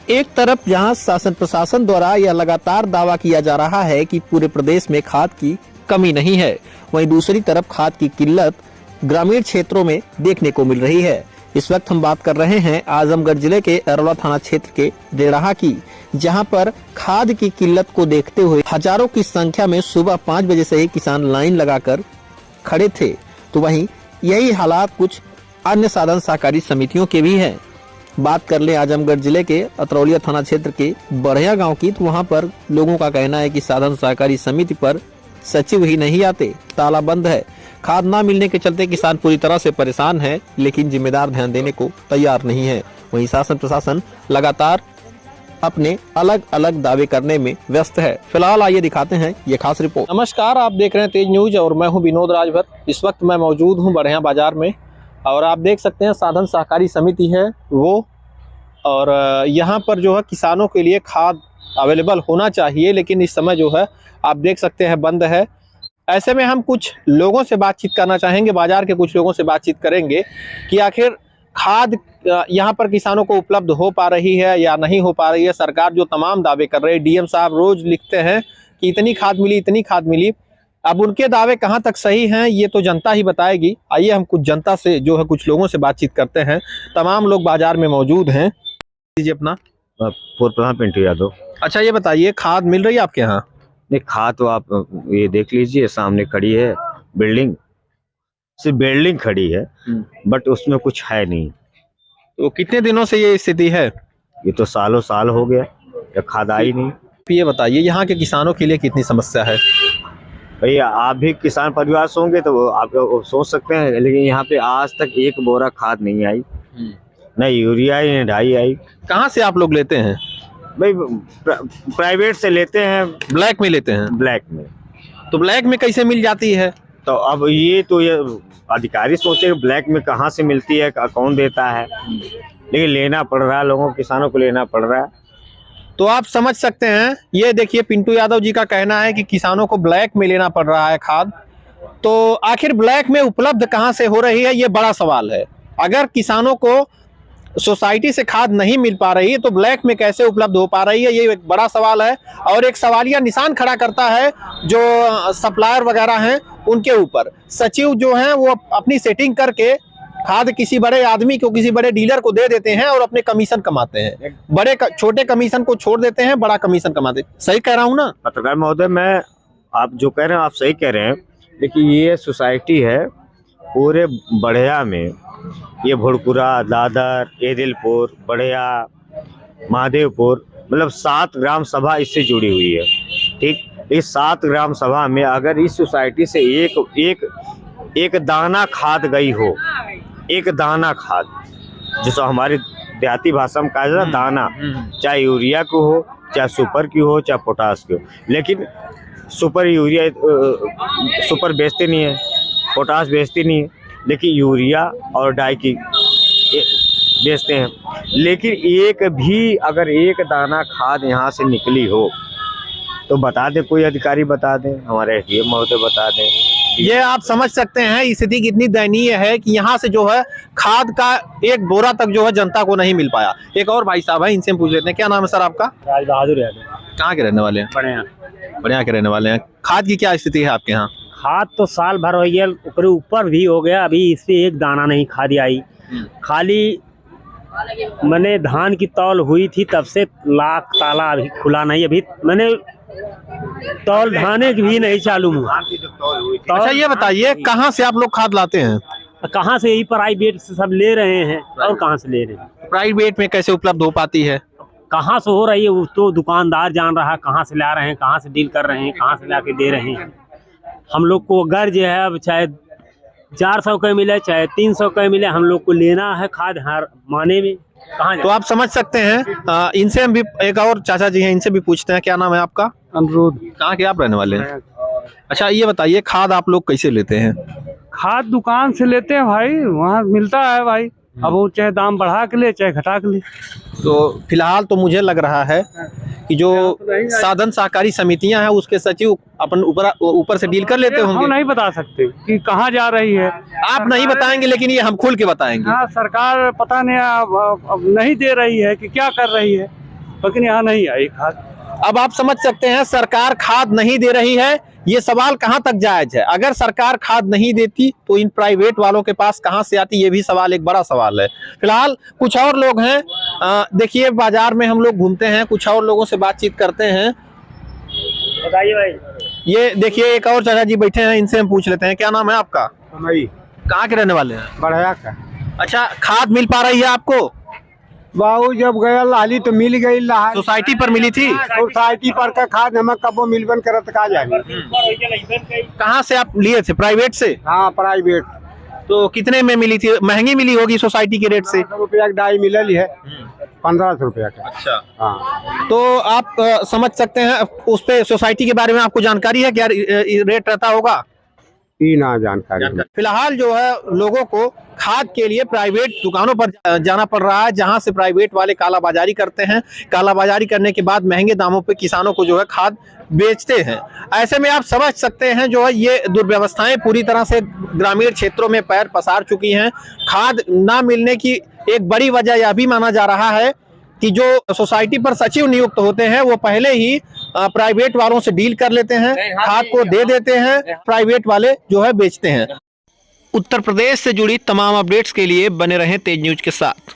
एक तरफ जहां शासन प्रशासन द्वारा यह लगातार दावा किया जा रहा है कि पूरे प्रदेश में खाद की कमी नहीं है, वहीं दूसरी तरफ खाद की किल्लत ग्रामीण क्षेत्रों में देखने को मिल रही है। इस वक्त हम बात कर रहे हैं आजमगढ़ जिले के अरौला थाना क्षेत्र के डेढ़ाहा की, जहां पर खाद की किल्लत को देखते हुए हजारों की संख्या में सुबह 5 बजे से ही किसान लाइन लगाकर खड़े थे। तो वहीं यही हालात कुछ अन्य साधन सहकारी समितियों के भी हैं। बात कर ले आजमगढ़ जिले के अतरौलिया थाना क्षेत्र के बढ़िया गांव की, तो वहां पर लोगों का कहना है कि साधन सहकारी समिति पर सचिव ही नहीं आते, ताला बंद है। खाद ना मिलने के चलते किसान पूरी तरह से परेशान है, लेकिन जिम्मेदार ध्यान देने को तैयार नहीं है। वहीं शासन प्रशासन लगातार अपने अलग अलग दावे करने में व्यस्त है। फिलहाल आइए दिखाते हैं ये खास रिपोर्ट। नमस्कार, आप देख रहे हैं तेज न्यूज और मैं हूं विनोद राजभर। इस वक्त मैं मौजूद हूं बढ़िया बाजार में और आप देख सकते हैं साधन सहकारी समिति है वो, और यहाँ पर जो है किसानों के लिए खाद अवेलेबल होना चाहिए, लेकिन इस समय जो है आप देख सकते हैं बंद है। ऐसे में हम कुछ लोगों से बातचीत करना चाहेंगे, बाजार के कुछ लोगों से बातचीत करेंगे कि आखिर खाद यहाँ पर किसानों को उपलब्ध हो पा रही है या नहीं हो पा रही है। सरकार जो तमाम दावे कर रही है, डीएम साहब रोज लिखते हैं कि इतनी खाद मिली, इतनी खाद मिली। अब उनके दावे कहाँ तक सही हैं ये तो जनता ही बताएगी। आइए हम कुछ जनता से जो है कुछ लोगों से बातचीत करते हैं। तमाम लोग बाजार में मौजूद हैं। दीजिए अपना। पिंटू यादव। अच्छा, ये बताइए खाद मिल रही है आपके यहाँ? नहीं, खाद तो आप ये देख लीजिए, सामने खड़ी है बिल्डिंग, सिर्फ बिल्डिंग खड़ी है बट उसमें कुछ है नहीं। तो कितने दिनों से ये स्थिति है? ये तो सालों साल हो गया, या खाद आई नहीं। ये बताइए यहाँ के किसानों के लिए कितनी समस्या है? भैया आप भी किसान परिवार से होंगे तो आप सोच सकते हैं, लेकिन यहाँ पे आज तक एक बोरा खाद नहीं आई, न यूरिया आई न डाई आई। कहाँ से आप लोग लेते हैं? भाई प्राइवेट से लेते हैं। ब्लैक में लेते हैं? ब्लैक में। तो ब्लैक में कैसे मिल जाती है? तो अब ये अधिकारी सोचे ब्लैक में कहाँ से मिलती है, कौन देता है, लेकिन लेना पड़ रहा है लोगों, किसानों को लेना पड़ रहा है। तो आप समझ सकते हैं, ये देखिए पिंटू यादव जी का कहना है कि किसानों को ब्लैक में लेना पड़ रहा है खाद। तो आखिर ब्लैक में उपलब्ध कहाँ से हो रही है, ये बड़ा सवाल है। अगर किसानों को सोसाइटी से खाद नहीं मिल पा रही है तो ब्लैक में कैसे उपलब्ध हो पा रही है, ये एक बड़ा सवाल है। और एक सवालिया निशान खड़ा करता है जो सप्लायर वगैरह हैं उनके ऊपर। सचिव जो हैं वो अपनी सेटिंग करके खाद किसी बड़े आदमी को, किसी बड़े डीलर को दे देते हैं और अपने कमीशन कमाते हैं। छोटे कमीशन को छोड़ देते हैं, बड़ा कमीशन कमाते हैं। सही कह रहा हूँ ना पत्रकार महोदय? मैं आप जो कह रहे हैं आप सही कह रहे हैं, लेकिन ये सोसाइटी है पूरे बढ़िया में, ये भुड़पुरा, दादर, एदिलपुर, बढ़िया, महादेवपुर, मतलब 7 ग्राम सभा इससे जुड़ी हुई है। ठीक, इस 7 ग्राम सभा में अगर इस सोसाइटी से एक दाना खाद गई हो, एक दाना खाद, जिसको हमारी देहाती भाषा में कहा जाता है दाना, चाहे यूरिया की हो, चाहे सुपर की हो, चाहे पोटास की हो, लेकिन सुपर बेचते नहीं है, पोटास बेचते नहीं है, लेकिन यूरिया और डाई की बेचते हैं। लेकिन अगर एक दाना खाद यहाँ से निकली हो तो बता दे, कोई अधिकारी बता दे, हमारे डीएम महोदय बता दें। ये आप समझ सकते हैं स्थिति कितनी दयनीय है कि यहाँ से जो है खाद का एक बोरा तक जो है जनता को नहीं मिल पाया। एक और भाई साहब है, इनसे हम पूछ लेते हैं। क्या नाम है सर आपका? राज बहादुर यादव। कहाँ के रहने वाले हैं? बढ़िया के रहने वाले हैं। खाद की क्या स्थिति है आपके यहाँ? खाद तो साल भर हो गया, ऊपर भी हो गया, अभी इससे एक दाना नहीं खाद आई। खाली मैंने धान की तौल हुई थी तब से लाख ताला अभी खुला नहीं, अभी मैंने तौल धाने की भी नहीं चालू हुआ। अच्छा, ये बताइए कहाँ से आप लोग खाद लाते हैं? कहाँ से? यही प्राइवेट से सब ले रहे हैं। और कहाँ से ले रहे हैं? प्राइवेट में कैसे उपलब्ध हो पाती है? कहाँ से हो रही है वो तो दुकानदार जान रहा है, कहाँ से ला रहे हैं, कहाँ से डील कर रहे हैं, कहाँ से ला के दे रहे हैं। हम लोग को गर्ज है, अब चाहे 400 का मिले चाहे 300 का मिले, हम लोग को लेना है खाद हर माने में। कहाँ तो आप समझ सकते हैं। इनसे हम भी, एक और चाचा जी हैं, इनसे भी पूछते हैं। क्या नाम है आपका? अनुरोध। कहाँ के आप रहने वाले हैं? अच्छा, ये बताइए खाद आप लोग कैसे लेते हैं? खाद दुकान से लेते हैं भाई, वहाँ मिलता है भाई। अब वो चाहे दाम बढ़ा के ले चाहे घटा के ले। तो फिलहाल तो मुझे लग रहा है कि जो साधन सहकारी समितियां हैं उसके सचिव अपन ऊपर से डील कर लेते होंगे। हम नहीं बता सकते कि कहाँ जा रही है। आप नहीं बताएंगे, लेकिन ये हम खुल के बताएंगे। हाँ, सरकार पता नहीं अब नहीं दे रही है कि क्या कर रही है। लेकिन यहाँ नहीं आई खाद। अब आप समझ सकते हैं सरकार खाद नहीं दे रही है, ये सवाल कहां तक जायज है। अगर सरकार खाद नहीं देती तो इन प्राइवेट वालों के पास कहां से आती, ये भी सवाल एक बड़ा सवाल है। फिलहाल कुछ और लोग हैं, देखिए बाजार में हम लोग घूमते हैं, कुछ और लोगों से बातचीत करते हैं। बताइए भाई। ये देखिए एक और चाचा जी बैठे हैं, इनसे हम पूछ लेते हैं, क्या नाम है आपका? कहाँ के रहने वाले हैं? बढ़िया का अच्छा, खाद मिल पा रही है आपको? बाबू जब गया लाली तो मिल गई ला सोसाइटी पर मिली थी? सोसाइटी पर का खाद नमक कबो मिलबन करत का जाए। कहाँ से आप लिए थे? प्राइवेट से? हाँ प्राइवेट। तो कितने में मिली थी? महंगी मिली होगी सोसाइटी के रेट से? 1500 रुपया डाई मिलल है, 1500 रुपया का। अच्छा, हाँ तो आप समझ सकते हैं उस पे सोसाइटी के बारे में आपको जानकारी है क्या रेट रहता होगा? ई ना जानकारी। फिलहाल जो है लोगों को खाद के लिए प्राइवेट दुकानों पर जाना पड़ रहा है, जहां से प्राइवेट वाले कालाबाजारी करते हैं। कालाबाजारी करने के बाद महंगे दामों पे किसानों को जो है खाद बेचते हैं। ऐसे में आप समझ सकते हैं जो है ये दुर्व्यवस्थाएं पूरी तरह से ग्रामीण क्षेत्रों में पैर पसार चुकी हैं। खाद ना मिलने की एक बड़ी वजह यह भी माना जा रहा है कि जो सोसाइटी पर सचिव नियुक्त होते हैं वो पहले ही प्राइवेट वालों से डील कर लेते हैं, खाद को दे देते हैं, प्राइवेट वाले जो है बेचते हैं। उत्तर प्रदेश से जुड़ी तमाम अपडेट्स के लिए बने रहें तेज न्यूज के साथ।